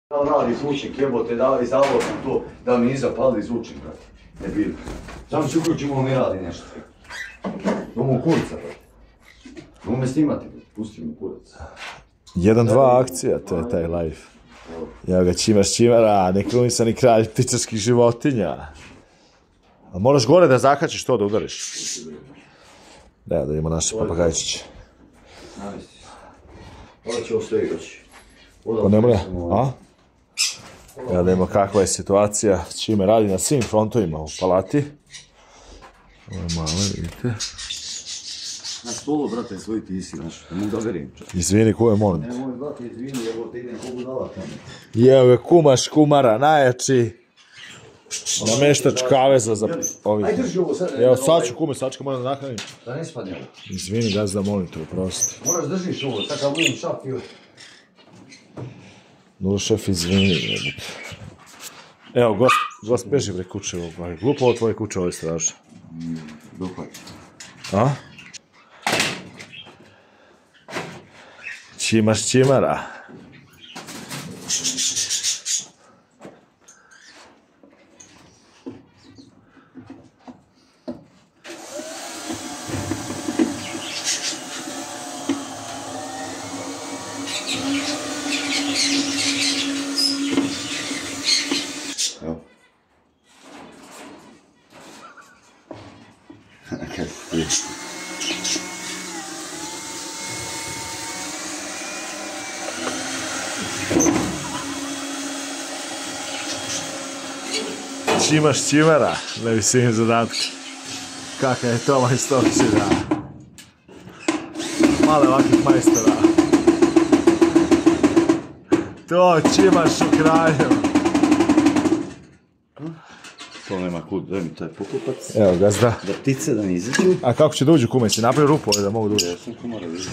Da radi zvučnik, jebote, izdavao sam to da mi nije zapali zvučnik, brate. Ne bilo. Samo ću uključimo, on ne radi nešto. Domu kurica, brate. Domu me snimati, pusti mu kurac. 1-2 akcija, to je taj live. Evo ga, Čimara, nekrunisani kralj ptičarskih životinja. A moraš gore da zakačiš to, da udariš. Da ima naše papagajčiće. Navesti. Ovo će ostaje još. Pa ne mora, a? Evo da ima kakva je situacija, Čime radi na svim frontovima u palati. Ovo je male, vidite. Na stolu, brate, svoj ti si, znaš, ne mogu da verim. Izvini, ko je molim te. Ne mogu, brate, izvini, evo te idem ko budala tamo. Evo je kumaš kumara, najjači. Nameštač kaveza za ovih. Ajde drži ovo sad. Evo sad ću kume, sačka, moram da nahranim. Da ne spadne ovo. Izvini, gazda, molim te, oprosti. Moraš držiš ovo, sad kad budem šap i ovo. No, šef, izvini. Evo, gost, beži bre kuće ovo. Glupo ovo tvoje kuće, ovo je strašno. Dohvat. A? Čimara. Evo. Kaj ti? Čimara, na visini zadatka. Kakav je to majstorčina. Male ovakvih majstora. To Čimaš u kralju. To nema kud, daj mi taj pokupac. Evo gazda. Da ptice da ne izađu. A kako će da uđu kume? Si napravio rupu ovdje da mogu da uđu? Ja sam kumara vidio.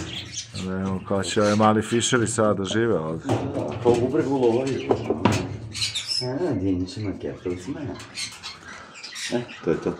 Evo, kao će ove mali fišeri sada da žive ovdje. Kao bubreg u lovovi. A, djeničima kefelcima. To je to.